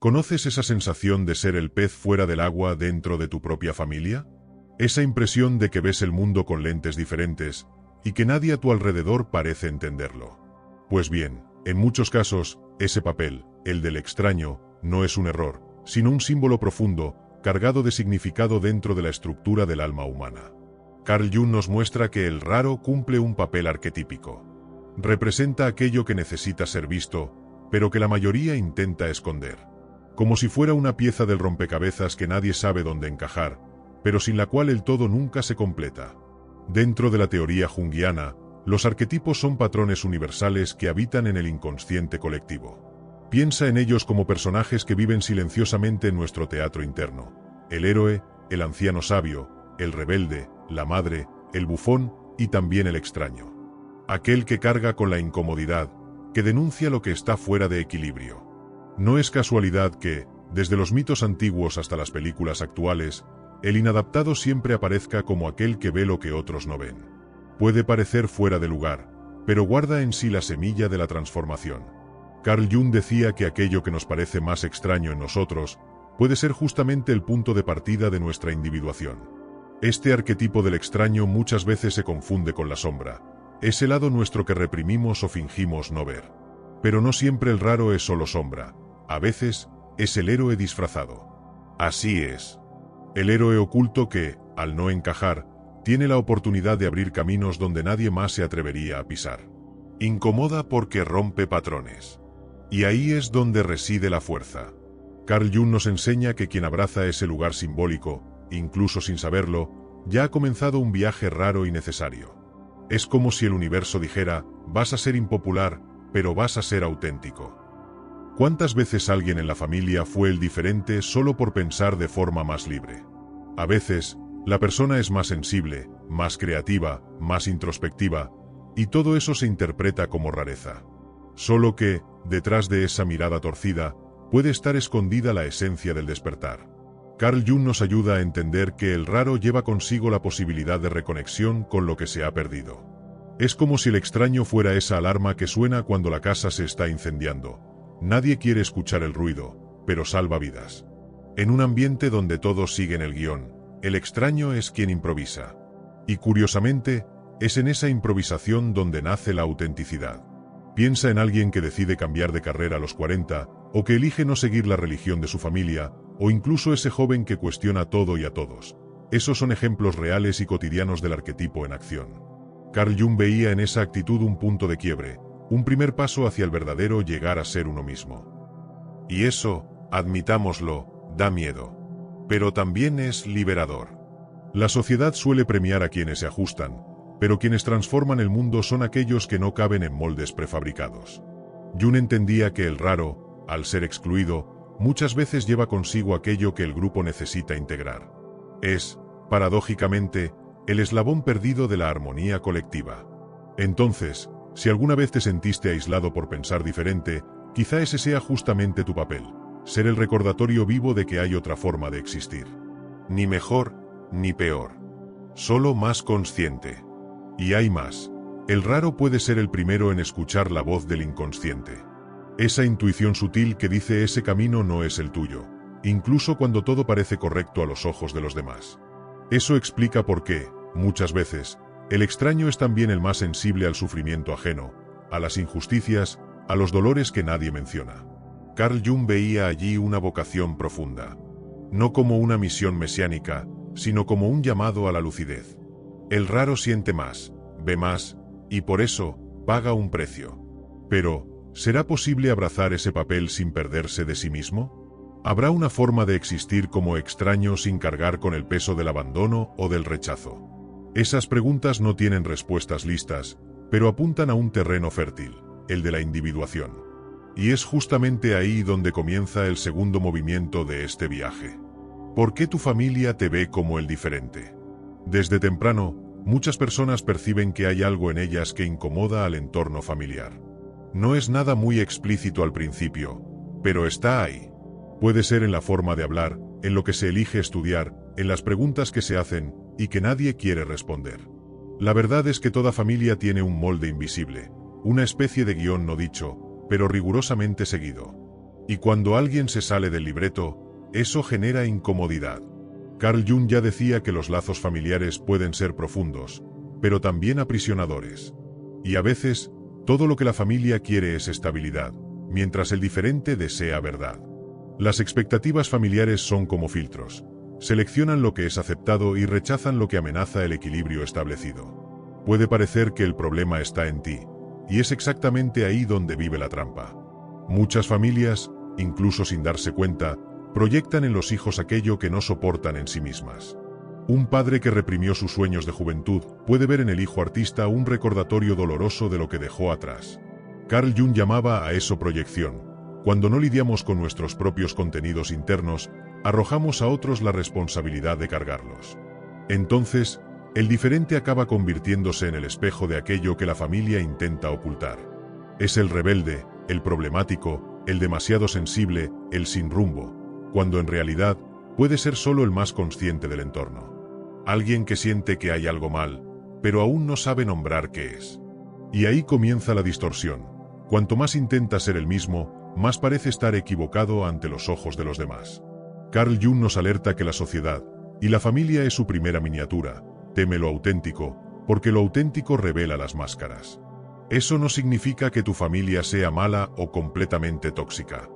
¿Conoces esa sensación de ser el pez fuera del agua dentro de tu propia familia? Esa impresión de que ves el mundo con lentes diferentes y que nadie a tu alrededor parece entenderlo. Pues bien, en muchos casos, ese papel, el del extraño, no es un error, sino un símbolo profundo, cargado de significado dentro de la estructura del alma humana. Carl Jung nos muestra que el raro cumple un papel arquetípico. Representa aquello que necesita ser visto, pero que la mayoría intenta esconder. Como si fuera una pieza del rompecabezas que nadie sabe dónde encajar, pero sin la cual el todo nunca se completa. Dentro de la teoría junguiana, los arquetipos son patrones universales que habitan en el inconsciente colectivo. Piensa en ellos como personajes que viven silenciosamente en nuestro teatro interno. El héroe, el anciano sabio, el rebelde, la madre, el bufón y también el extraño. Aquel que carga con la incomodidad, que denuncia lo que está fuera de equilibrio. No es casualidad que, desde los mitos antiguos hasta las películas actuales, el inadaptado siempre aparezca como aquel que ve lo que otros no ven. Puede parecer fuera de lugar, pero guarda en sí la semilla de la transformación. Carl Jung decía que aquello que nos parece más extraño en nosotros puede ser justamente el punto de partida de nuestra individuación. Este arquetipo del extraño muchas veces se confunde con la sombra, ese lado nuestro que reprimimos o fingimos no ver. Pero no siempre el raro es solo sombra, a veces es el héroe disfrazado. Así es. El héroe oculto que, al no encajar, tiene la oportunidad de abrir caminos donde nadie más se atrevería a pisar. Incomoda porque rompe patrones. Y ahí es donde reside la fuerza. Carl Jung nos enseña que quien abraza ese lugar simbólico, incluso sin saberlo, ya ha comenzado un viaje raro y necesario. Es como si el universo dijera, vas a ser impopular, pero vas a ser auténtico. ¿Cuántas veces alguien en la familia fue el diferente solo por pensar de forma más libre? A veces, la persona es más sensible, más creativa, más introspectiva, y todo eso se interpreta como rareza. Solo que, detrás de esa mirada torcida, puede estar escondida la esencia del despertar. Carl Jung nos ayuda a entender que el raro lleva consigo la posibilidad de reconexión con lo que se ha perdido. Es como si el extraño fuera esa alarma que suena cuando la casa se está incendiando. Nadie quiere escuchar el ruido, pero salva vidas. En un ambiente donde todos siguen el guión, el extraño es quien improvisa. Y curiosamente, es en esa improvisación donde nace la autenticidad. Piensa en alguien que decide cambiar de carrera a los 40, o que elige no seguir la religión de su familia, o incluso ese joven que cuestiona todo y a todos. Esos son ejemplos reales y cotidianos del arquetipo en acción. Carl Jung veía en esa actitud un punto de quiebre, un primer paso hacia el verdadero llegar a ser uno mismo. Y eso, admitámoslo, da miedo. Pero también es liberador. La sociedad suele premiar a quienes se ajustan, pero quienes transforman el mundo son aquellos que no caben en moldes prefabricados. Jung entendía que el raro, al ser excluido, muchas veces lleva consigo aquello que el grupo necesita integrar. Es, paradójicamente, el eslabón perdido de la armonía colectiva. Entonces, si alguna vez te sentiste aislado por pensar diferente, quizá ese sea justamente tu papel, ser el recordatorio vivo de que hay otra forma de existir. Ni mejor, ni peor. Solo más consciente. Y hay más. El raro puede ser el primero en escuchar la voz del inconsciente. Esa intuición sutil que dice ese camino no es el tuyo, incluso cuando todo parece correcto a los ojos de los demás. Eso explica por qué, muchas veces, el extraño es también el más sensible al sufrimiento ajeno, a las injusticias, a los dolores que nadie menciona. Carl Jung veía allí una vocación profunda. No como una misión mesiánica, sino como un llamado a la lucidez. El raro siente más, ve más, y por eso, paga un precio. Pero, ¿será posible abrazar ese papel sin perderse de sí mismo? ¿Habrá una forma de existir como extraño sin cargar con el peso del abandono o del rechazo? Esas preguntas no tienen respuestas listas, pero apuntan a un terreno fértil, el de la individuación. Y es justamente ahí donde comienza el segundo movimiento de este viaje. ¿Por qué tu familia te ve como el diferente? Desde temprano, muchas personas perciben que hay algo en ellas que incomoda al entorno familiar. No es nada muy explícito al principio, pero está ahí. Puede ser en la forma de hablar, en lo que se elige estudiar, en las preguntas que se hacen y que nadie quiere responder. La verdad es que toda familia tiene un molde invisible, una especie de guión no dicho, pero rigurosamente seguido. Y cuando alguien se sale del libreto, eso genera incomodidad. Carl Jung ya decía que los lazos familiares pueden ser profundos, pero también aprisionadores. Y a veces, todo lo que la familia quiere es estabilidad, mientras el diferente desea verdad. Las expectativas familiares son como filtros. Seleccionan lo que es aceptado y rechazan lo que amenaza el equilibrio establecido. Puede parecer que el problema está en ti, y es exactamente ahí donde vive la trampa. Muchas familias, incluso sin darse cuenta, proyectan en los hijos aquello que no soportan en sí mismas. Un padre que reprimió sus sueños de juventud puede ver en el hijo artista un recordatorio doloroso de lo que dejó atrás. Carl Jung llamaba a eso proyección. Cuando no lidiamos con nuestros propios contenidos internos, arrojamos a otros la responsabilidad de cargarlos. Entonces, el diferente acaba convirtiéndose en el espejo de aquello que la familia intenta ocultar. Es el rebelde, el problemático, el demasiado sensible, el sin rumbo, cuando en realidad puede ser solo el más consciente del entorno. Alguien que siente que hay algo mal, pero aún no sabe nombrar qué es. Y ahí comienza la distorsión. Cuanto más intenta ser el mismo, más parece estar equivocado ante los ojos de los demás. Carl Jung nos alerta que la sociedad, y la familia es su primera miniatura, teme lo auténtico, porque lo auténtico revela las máscaras. Eso no significa que tu familia sea mala o completamente tóxica.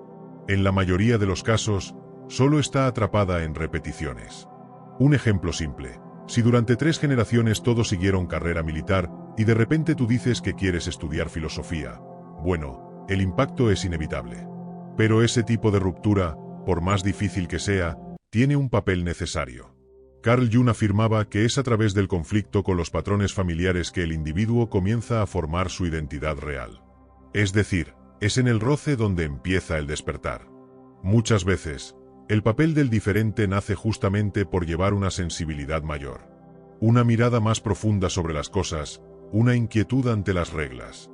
En la mayoría de los casos, solo está atrapada en repeticiones. Un ejemplo simple. Si durante 3 generaciones todos siguieron carrera militar, y de repente tú dices que quieres estudiar filosofía, bueno, el impacto es inevitable. Pero ese tipo de ruptura, por más difícil que sea, tiene un papel necesario. Carl Jung afirmaba que es a través del conflicto con los patrones familiares que el individuo comienza a formar su identidad real. Es decir, es en el roce donde empieza el despertar. Muchas veces, el papel del diferente nace justamente por llevar una sensibilidad mayor. Una mirada más profunda sobre las cosas, una inquietud ante las reglas.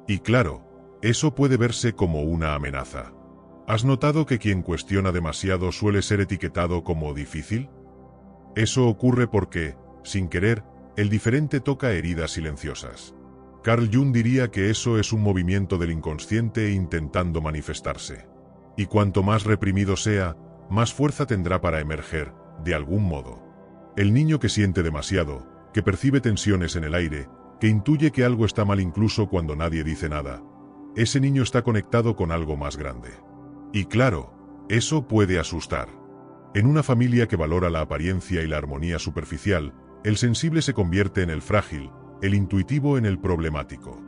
Y claro, eso puede verse como una amenaza. ¿Has notado que quien cuestiona demasiado suele ser etiquetado como difícil? Eso ocurre porque, sin querer, el diferente toca heridas silenciosas. Carl Jung diría que eso es un movimiento del inconsciente intentando manifestarse. Y cuanto más reprimido sea, más fuerza tendrá para emerger, de algún modo. El niño que siente demasiado, que percibe tensiones en el aire, que intuye que algo está mal incluso cuando nadie dice nada, ese niño está conectado con algo más grande. Y claro, eso puede asustar. En una familia que valora la apariencia y la armonía superficial, el sensible se convierte en el frágil, el intuitivo en el problemático.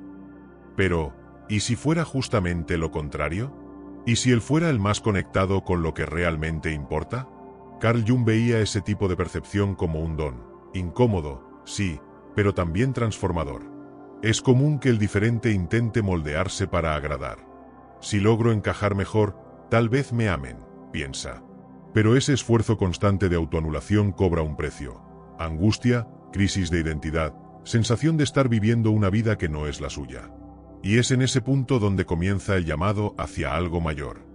Pero, ¿y si fuera justamente lo contrario? ¿Y si él fuera el más conectado con lo que realmente importa? Carl Jung veía ese tipo de percepción como un don, incómodo, sí, pero también transformador. Es común que el diferente intente moldearse para agradar. Si logro encajar mejor, tal vez me amen, piensa. Pero ese esfuerzo constante de autoanulación cobra un precio. Angustia, crisis de identidad, sensación de estar viviendo una vida que no es la suya. Y es en ese punto donde comienza el llamado hacia algo mayor.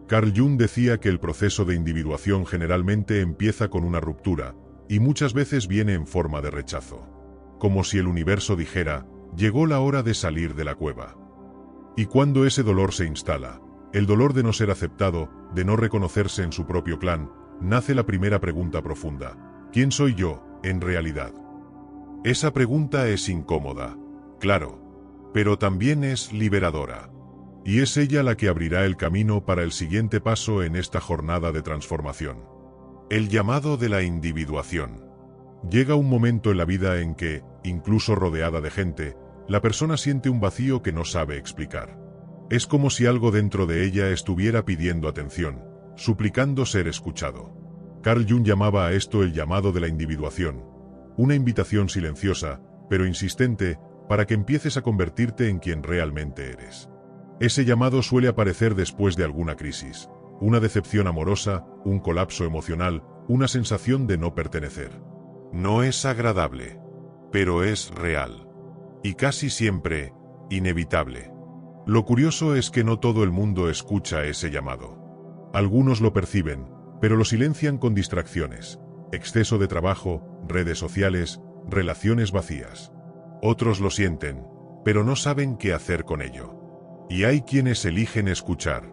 Carl Jung decía que el proceso de individuación generalmente empieza con una ruptura, y muchas veces viene en forma de rechazo. Como si el universo dijera, llegó la hora de salir de la cueva. Y cuando ese dolor se instala, el dolor de no ser aceptado, de no reconocerse en su propio clan, nace la primera pregunta profunda. ¿Quién soy yo, en realidad? Esa pregunta es incómoda, claro, pero también es liberadora. Y es ella la que abrirá el camino para el siguiente paso en esta jornada de transformación. El llamado de la individuación. Llega un momento en la vida en que, incluso rodeada de gente, la persona siente un vacío que no sabe explicar. Es como si algo dentro de ella estuviera pidiendo atención, suplicando ser escuchado. Carl Jung llamaba a esto el llamado de la individuación, una invitación silenciosa, pero insistente, para que empieces a convertirte en quien realmente eres. Ese llamado suele aparecer después de alguna crisis, una decepción amorosa, un colapso emocional, una sensación de no pertenecer. No es agradable, pero es real. Y casi siempre, inevitable. Lo curioso es que no todo el mundo escucha ese llamado. Algunos lo perciben, pero lo silencian con distracciones, exceso de trabajo, redes sociales, relaciones vacías. Otros lo sienten, pero no saben qué hacer con ello. Y hay quienes eligen escuchar.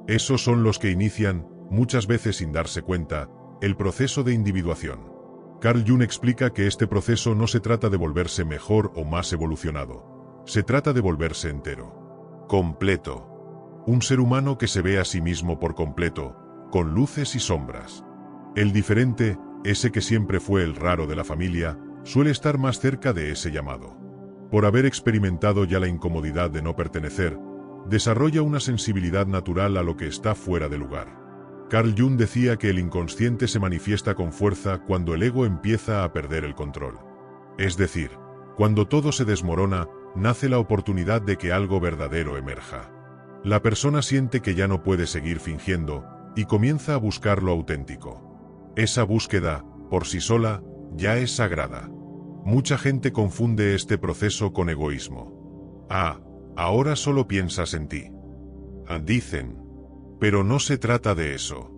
Esos son los que inician, muchas veces sin darse cuenta, el proceso de individuación. Carl Jung explica que este proceso no se trata de volverse mejor o más evolucionado. Se trata de volverse entero. Completo. Un ser humano que se ve a sí mismo por completo, con luces y sombras. El diferente, ese que siempre fue el raro de la familia, suele estar más cerca de ese llamado. Por haber experimentado ya la incomodidad de no pertenecer, desarrolla una sensibilidad natural a lo que está fuera de lugar. Carl Jung decía que el inconsciente se manifiesta con fuerza cuando el ego empieza a perder el control. Es decir, cuando todo se desmorona, nace la oportunidad de que algo verdadero emerja. La persona siente que ya no puede seguir fingiendo, y comienza a buscar lo auténtico. Esa búsqueda, por sí sola, ya es sagrada. Mucha gente confunde este proceso con egoísmo. Ah, ahora solo piensas en ti. Dicen. Pero no se trata de eso.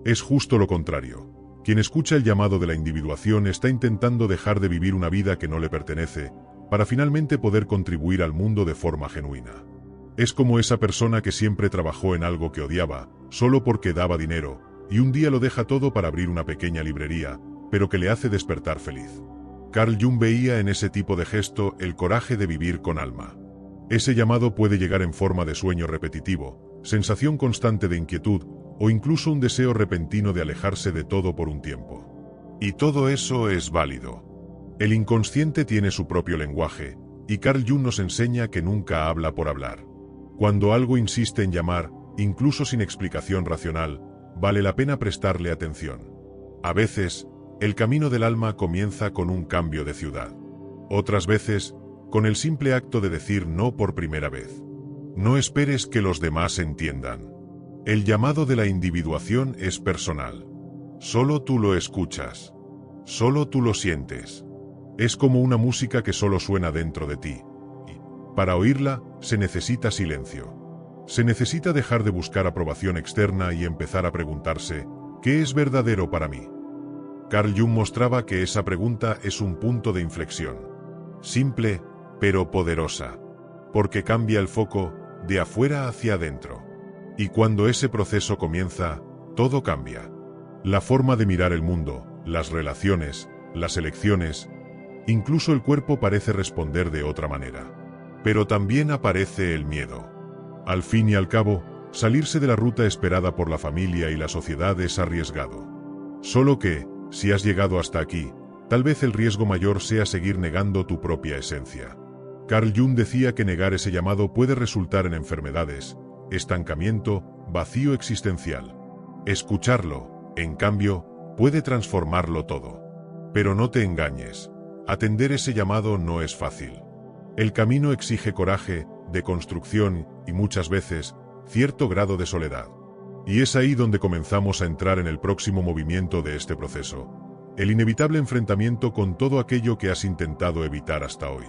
Es justo lo contrario. Quien escucha el llamado de la individuación está intentando dejar de vivir una vida que no le pertenece, para finalmente poder contribuir al mundo de forma genuina. Es como esa persona que siempre trabajó en algo que odiaba, solo porque daba dinero, y un día lo deja todo para abrir una pequeña librería, pero que le hace despertar feliz. Carl Jung veía en ese tipo de gesto el coraje de vivir con alma. Ese llamado puede llegar en forma de sueño repetitivo, sensación constante de inquietud, o incluso un deseo repentino de alejarse de todo por un tiempo. Y todo eso es válido. El inconsciente tiene su propio lenguaje, y Carl Jung nos enseña que nunca habla por hablar. Cuando algo insiste en llamar, incluso sin explicación racional, vale la pena prestarle atención. A veces, el camino del alma comienza con un cambio de ciudad. Otras veces, con el simple acto de decir no por primera vez. No esperes que los demás entiendan. El llamado de la individuación es personal. Solo tú lo escuchas. Solo tú lo sientes. Es como una música que solo suena dentro de ti. Y, para oírla, se necesita silencio. Se necesita dejar de buscar aprobación externa y empezar a preguntarse, ¿qué es verdadero para mí? Carl Jung mostraba que esa pregunta es un punto de inflexión. Simple, pero poderosa. Porque cambia el foco, de afuera hacia adentro. Y cuando ese proceso comienza, todo cambia. La forma de mirar el mundo, las relaciones, las elecciones, incluso el cuerpo parece responder de otra manera. Pero también aparece el miedo. Al fin y al cabo, salirse de la ruta esperada por la familia y la sociedad es arriesgado. Solo que, si has llegado hasta aquí, tal vez el riesgo mayor sea seguir negando tu propia esencia. Carl Jung decía que negar ese llamado puede resultar en enfermedades, estancamiento, vacío existencial. Escucharlo, en cambio, puede transformarlo todo. Pero no te engañes, atender ese llamado no es fácil. El camino exige coraje, deconstrucción y muchas veces, cierto grado de soledad. Y es ahí donde comenzamos a entrar en el próximo movimiento de este proceso. El inevitable enfrentamiento con todo aquello que has intentado evitar hasta hoy.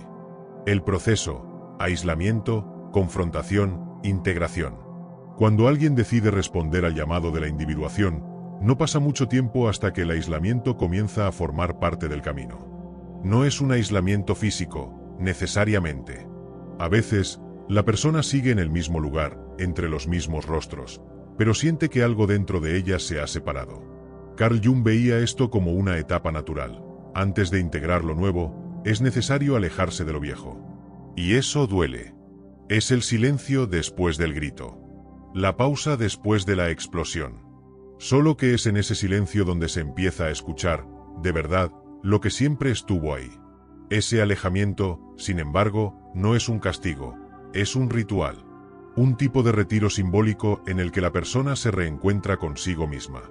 El proceso, aislamiento, confrontación, integración. Cuando alguien decide responder al llamado de la individuación, no pasa mucho tiempo hasta que el aislamiento comienza a formar parte del camino. No es un aislamiento físico, necesariamente. A veces, la persona sigue en el mismo lugar, entre los mismos rostros, pero siente que algo dentro de ella se ha separado. Carl Jung veía esto como una etapa natural. Antes de integrar lo nuevo, es necesario alejarse de lo viejo. Y eso duele. Es el silencio después del grito. La pausa después de la explosión. Solo que es en ese silencio donde se empieza a escuchar, de verdad, lo que siempre estuvo ahí. Ese alejamiento, sin embargo, no es un castigo, es un ritual. Un tipo de retiro simbólico en el que la persona se reencuentra consigo misma.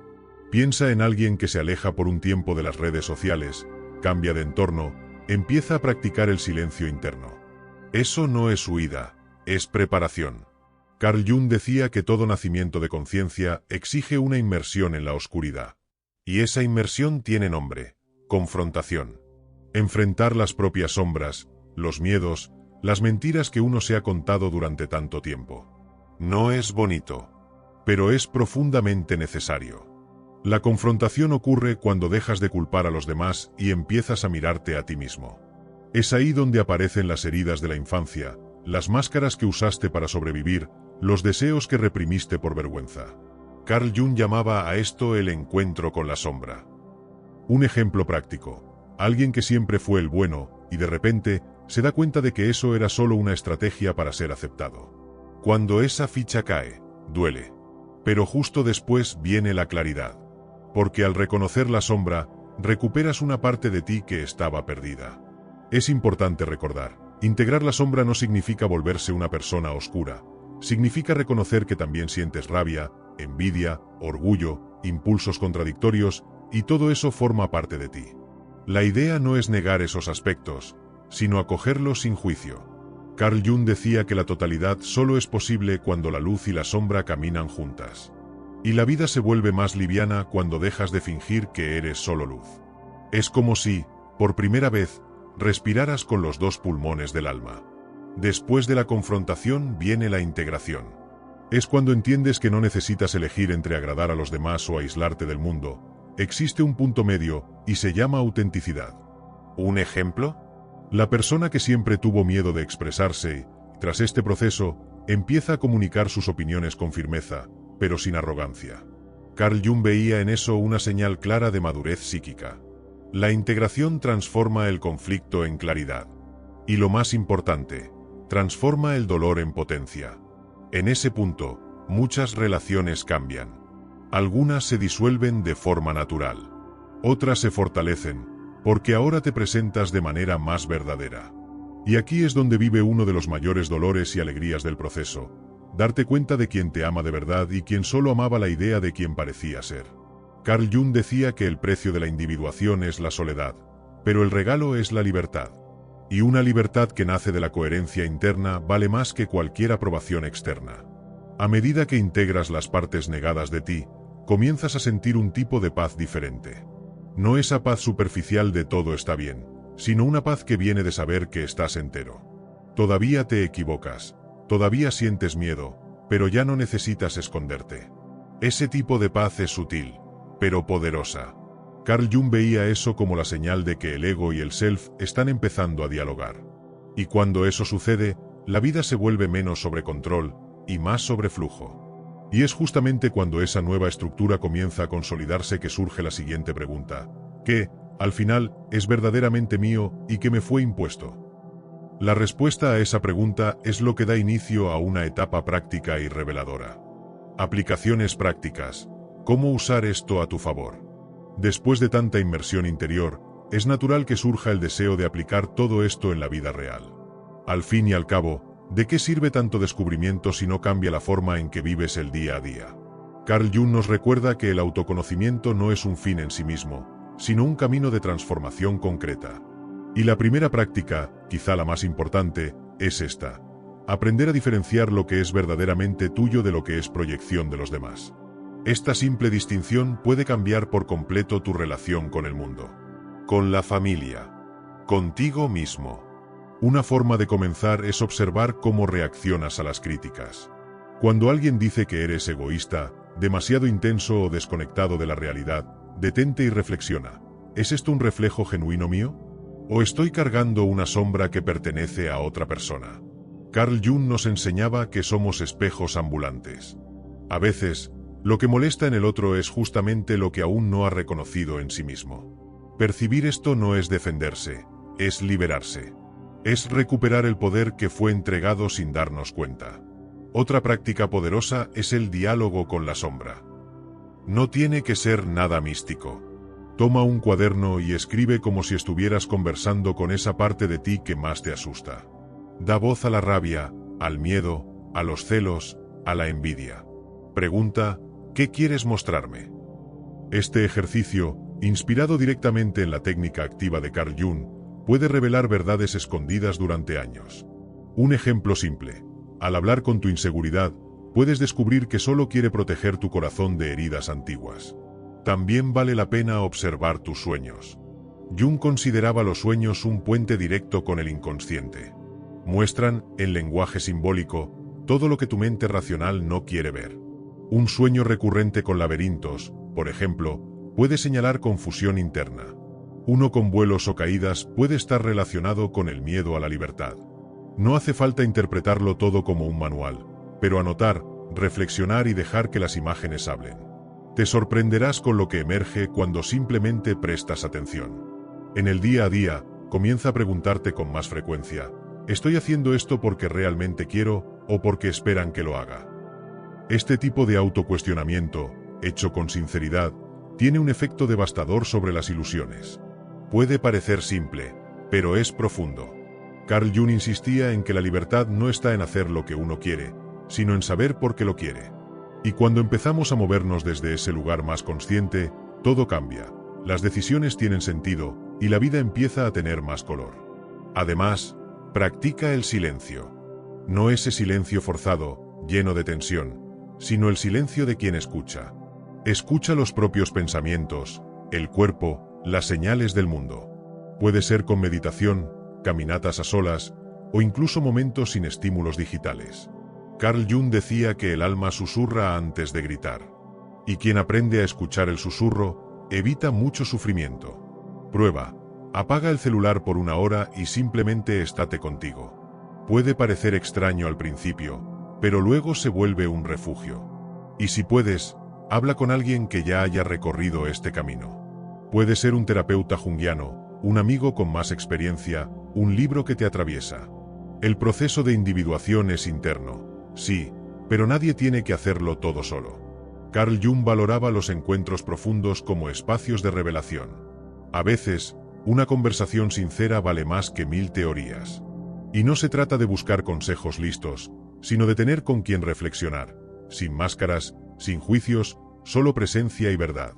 Piensa en alguien que se aleja por un tiempo de las redes sociales, cambia de entorno, empieza a practicar el silencio interno. Eso no es huida, es preparación. Carl Jung decía que todo nacimiento de conciencia exige una inmersión en la oscuridad. Y esa inmersión tiene nombre: confrontación. Enfrentar las propias sombras, los miedos, las mentiras que uno se ha contado durante tanto tiempo. No es bonito, pero es profundamente necesario. La confrontación ocurre cuando dejas de culpar a los demás y empiezas a mirarte a ti mismo. Es ahí donde aparecen las heridas de la infancia, las máscaras que usaste para sobrevivir, los deseos que reprimiste por vergüenza. Carl Jung llamaba a esto el encuentro con la sombra. Un ejemplo práctico: alguien que siempre fue el bueno, y de repente, se da cuenta de que eso era solo una estrategia para ser aceptado. Cuando esa ficha cae, duele. Pero justo después viene la claridad. Porque al reconocer la sombra, recuperas una parte de ti que estaba perdida. Es importante recordar, integrar la sombra no significa volverse una persona oscura. Significa reconocer que también sientes rabia, envidia, orgullo, impulsos contradictorios, y todo eso forma parte de ti. La idea no es negar esos aspectos, sino acogerlos sin juicio. Carl Jung decía que la totalidad solo es posible cuando la luz y la sombra caminan juntas. Y la vida se vuelve más liviana cuando dejas de fingir que eres solo luz. Es como si, por primera vez, respiraras con los dos pulmones del alma. Después de la confrontación viene la integración. Es cuando entiendes que no necesitas elegir entre agradar a los demás o aislarte del mundo. Existe un punto medio, y se llama autenticidad. ¿Un ejemplo? La persona que siempre tuvo miedo de expresarse, tras este proceso, empieza a comunicar sus opiniones con firmeza, pero sin arrogancia. Carl Jung veía en eso una señal clara de madurez psíquica. La integración transforma el conflicto en claridad. Y lo más importante, transforma el dolor en potencia. En ese punto, muchas relaciones cambian. Algunas se disuelven de forma natural. Otras se fortalecen, porque ahora te presentas de manera más verdadera. Y aquí es donde vive uno de los mayores dolores y alegrías del proceso: darte cuenta de quién te ama de verdad y quién solo amaba la idea de quién parecía ser. Carl Jung decía que el precio de la individuación es la soledad, pero el regalo es la libertad. Y una libertad que nace de la coherencia interna vale más que cualquier aprobación externa. A medida que integras las partes negadas de ti, comienzas a sentir un tipo de paz diferente. No esa paz superficial de todo está bien, sino una paz que viene de saber que estás entero. Todavía te equivocas, todavía sientes miedo, pero ya no necesitas esconderte. Ese tipo de paz es sutil, pero poderosa. Carl Jung veía eso como la señal de que el ego y el self están empezando a dialogar. Y cuando eso sucede, la vida se vuelve menos sobre control y más sobre flujo. Y es justamente cuando esa nueva estructura comienza a consolidarse que surge la siguiente pregunta: ¿qué, al final, es verdaderamente mío y qué me fue impuesto? La respuesta a esa pregunta es lo que da inicio a una etapa práctica y reveladora. Aplicaciones prácticas. ¿Cómo usar esto a tu favor? Después de tanta inmersión interior, es natural que surja el deseo de aplicar todo esto en la vida real. Al fin y al cabo, ¿de qué sirve tanto descubrimiento si no cambia la forma en que vives el día a día? Carl Jung nos recuerda que el autoconocimiento no es un fin en sí mismo, sino un camino de transformación concreta. Y la primera práctica, quizá la más importante, es esta: aprender a diferenciar lo que es verdaderamente tuyo de lo que es proyección de los demás. Esta simple distinción puede cambiar por completo tu relación con el mundo, con la familia, contigo mismo. Una forma de comenzar es observar cómo reaccionas a las críticas. Cuando alguien dice que eres egoísta, demasiado intenso o desconectado de la realidad, detente y reflexiona: ¿es esto un reflejo genuino mío? ¿O estoy cargando una sombra que pertenece a otra persona? Carl Jung nos enseñaba que somos espejos ambulantes. A veces, lo que molesta en el otro es justamente lo que aún no ha reconocido en sí mismo. Percibir esto no es defenderse, es liberarse. Es recuperar el poder que fue entregado sin darnos cuenta. Otra práctica poderosa es el diálogo con la sombra. No tiene que ser nada místico. Toma un cuaderno y escribe como si estuvieras conversando con esa parte de ti que más te asusta. Da voz a la rabia, al miedo, a los celos, a la envidia. Pregunta: ¿qué quieres mostrarme? Este ejercicio, inspirado directamente en la técnica activa de Carl Jung, puede revelar verdades escondidas durante años. Un ejemplo simple: al hablar con tu inseguridad, puedes descubrir que solo quiere proteger tu corazón de heridas antiguas. También vale la pena observar tus sueños. Jung consideraba los sueños un puente directo con el inconsciente. Muestran, en lenguaje simbólico, todo lo que tu mente racional no quiere ver. Un sueño recurrente con laberintos, por ejemplo, puede señalar confusión interna. Uno con vuelos o caídas puede estar relacionado con el miedo a la libertad. No hace falta interpretarlo todo como un manual, pero anotar, reflexionar y dejar que las imágenes hablen. Te sorprenderás con lo que emerge cuando simplemente prestas atención. En el día a día, comienza a preguntarte con más frecuencia: ¿estoy haciendo esto porque realmente quiero o porque esperan que lo haga? Este tipo de autocuestionamiento, hecho con sinceridad, tiene un efecto devastador sobre las ilusiones. Puede parecer simple, pero es profundo. Carl Jung insistía en que la libertad no está en hacer lo que uno quiere, sino en saber por qué lo quiere. Y cuando empezamos a movernos desde ese lugar más consciente, todo cambia, las decisiones tienen sentido, y la vida empieza a tener más color. Además, practica el silencio. No ese silencio forzado, lleno de tensión, sino el silencio de quien escucha. Escucha los propios pensamientos, el cuerpo, las señales del mundo. Puede ser con meditación, caminatas a solas, o incluso momentos sin estímulos digitales. Carl Jung decía que el alma susurra antes de gritar. Y quien aprende a escuchar el susurro, evita mucho sufrimiento. Prueba, apaga el celular por 1 hora y simplemente estate contigo. Puede parecer extraño al principio, pero luego se vuelve un refugio. Y si puedes, habla con alguien que ya haya recorrido este camino. Puede ser un terapeuta junguiano, un amigo con más experiencia, un libro que te atraviesa. El proceso de individuación es interno, sí, pero nadie tiene que hacerlo todo solo. Carl Jung valoraba los encuentros profundos como espacios de revelación. A veces, una conversación sincera vale más que 1000 teorías. Y no se trata de buscar consejos listos, sino de tener con quien reflexionar, sin máscaras, sin juicios, solo presencia y verdad.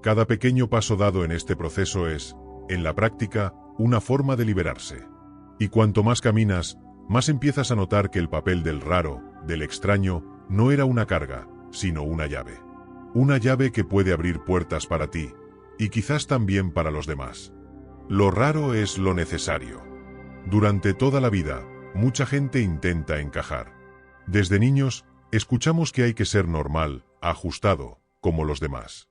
Cada pequeño paso dado en este proceso es, en la práctica, una forma de liberarse. Y cuanto más caminas, más empiezas a notar que el papel del raro, del extraño, no era una carga, sino una llave. Una llave que puede abrir puertas para ti, y quizás también para los demás. Lo raro es lo necesario. Durante toda la vida, mucha gente intenta encajar. Desde niños, escuchamos que hay que ser normal, ajustado, como los demás.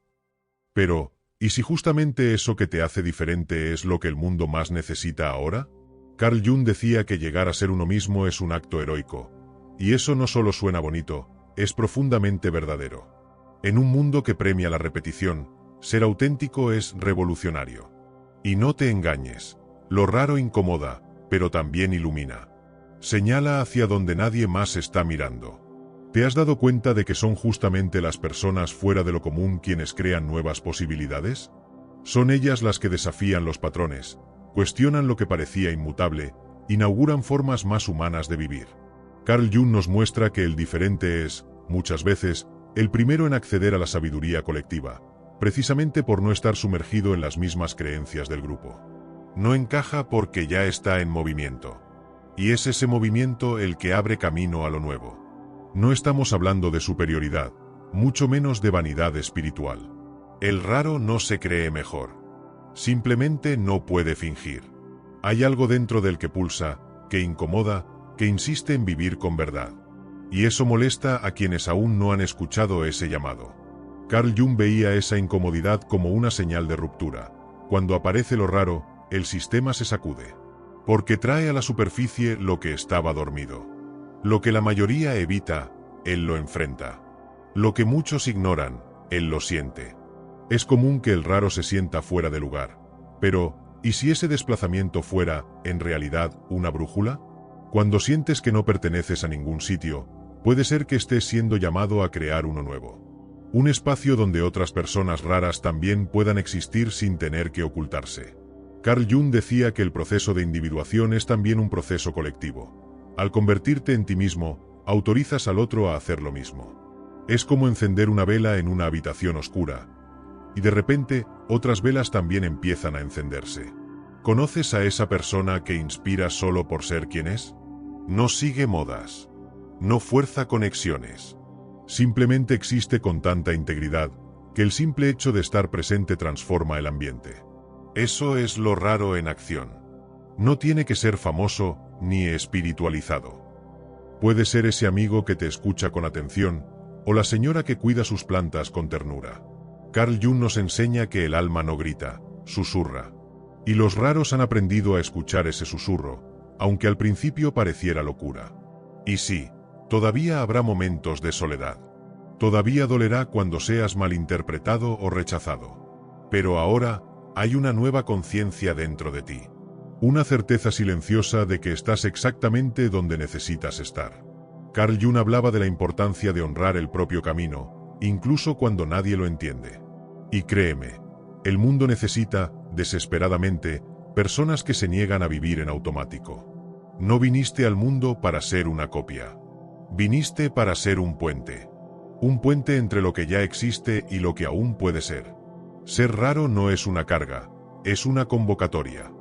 Pero, ¿y si justamente eso que te hace diferente es lo que el mundo más necesita ahora? Carl Jung decía que llegar a ser uno mismo es un acto heroico. Y eso no solo suena bonito, es profundamente verdadero. En un mundo que premia la repetición, ser auténtico es revolucionario. Y no te engañes, lo raro incomoda, pero también ilumina. Señala hacia donde nadie más está mirando. ¿Te has dado cuenta de que son justamente las personas fuera de lo común quienes crean nuevas posibilidades? Son ellas las que desafían los patrones, cuestionan lo que parecía inmutable, inauguran formas más humanas de vivir. Carl Jung nos muestra que el diferente es, muchas veces, el primero en acceder a la sabiduría colectiva, precisamente por no estar sumergido en las mismas creencias del grupo. No encaja porque ya está en movimiento. Y es ese movimiento el que abre camino a lo nuevo. No estamos hablando de superioridad, mucho menos de vanidad espiritual. El raro no se cree mejor. Simplemente no puede fingir. Hay algo dentro del que pulsa, que incomoda, que insiste en vivir con verdad. Y eso molesta a quienes aún no han escuchado ese llamado. Carl Jung veía esa incomodidad como una señal de ruptura. Cuando aparece lo raro, el sistema se sacude. Porque trae a la superficie lo que estaba dormido. Lo que la mayoría evita, él lo enfrenta. Lo que muchos ignoran, él lo siente. Es común que el raro se sienta fuera de lugar. Pero, ¿y si ese desplazamiento fuera, en realidad, una brújula? Cuando sientes que no perteneces a ningún sitio, puede ser que estés siendo llamado a crear uno nuevo. Un espacio donde otras personas raras también puedan existir sin tener que ocultarse. Carl Jung decía que el proceso de individuación es también un proceso colectivo. Al convertirte en ti mismo, autorizas al otro a hacer lo mismo. Es como encender una vela en una habitación oscura, y de repente, otras velas también empiezan a encenderse. ¿Conoces a esa persona que inspira solo por ser quien es? No sigue modas. No fuerza conexiones. Simplemente existe con tanta integridad, que el simple hecho de estar presente transforma el ambiente. Eso es lo raro en acción. No tiene que ser famoso, ni espiritualizado. Puede ser ese amigo que te escucha con atención, o la señora que cuida sus plantas con ternura. Carl Jung nos enseña que el alma no grita, susurra. Y los raros han aprendido a escuchar ese susurro, aunque al principio pareciera locura. Y sí, Todavía habrá momentos de soledad. Todavía dolerá cuando seas malinterpretado o rechazado. Pero ahora, hay una nueva conciencia dentro de ti. Una certeza silenciosa de que estás exactamente donde necesitas estar. Carl Jung hablaba de la importancia de honrar el propio camino, incluso cuando nadie lo entiende. Y créeme, el mundo necesita, desesperadamente, personas que se niegan a vivir en automático. No viniste al mundo para ser una copia. Viniste para ser un puente. Un puente entre lo que ya existe y lo que aún puede ser. Ser raro no es una carga, es una convocatoria.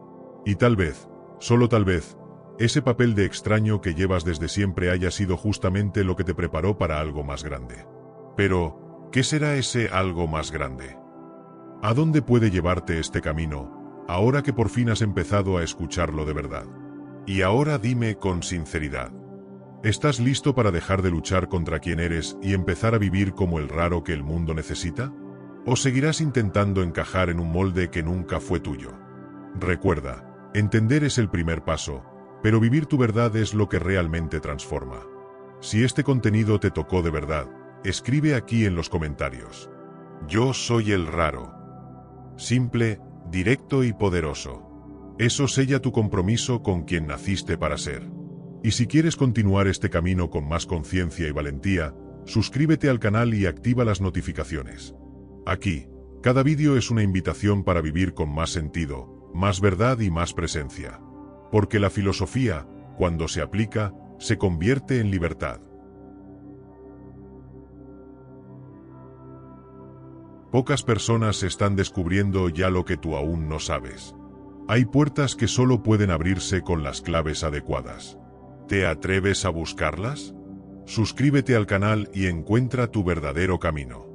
Y tal vez, solo tal vez, ese papel de extraño que llevas desde siempre haya sido justamente lo que te preparó para algo más grande. Pero, ¿qué será ese algo más grande? ¿A dónde puede llevarte este camino, ahora que por fin has empezado a escucharlo de verdad? Y ahora dime con sinceridad, ¿estás listo para dejar de luchar contra quien eres y empezar a vivir como el raro que el mundo necesita? ¿O seguirás intentando encajar en un molde que nunca fue tuyo? Recuerda, entender es el primer paso, pero vivir tu verdad es lo que realmente transforma. Si este contenido te tocó de verdad, escribe aquí en los comentarios. Yo soy el raro. Simple, directo y poderoso. Eso sella tu compromiso con quien naciste para ser. Y si quieres continuar este camino con más conciencia y valentía, suscríbete al canal y activa las notificaciones. Aquí, cada vídeo es una invitación para vivir con más sentido, más verdad y más presencia. Porque la filosofía, cuando se aplica, se convierte en libertad. Pocas personas están descubriendo ya lo que tú aún no sabes. Hay puertas que solo pueden abrirse con las claves adecuadas. ¿Te atreves a buscarlas? Suscríbete al canal y encuentra tu verdadero camino.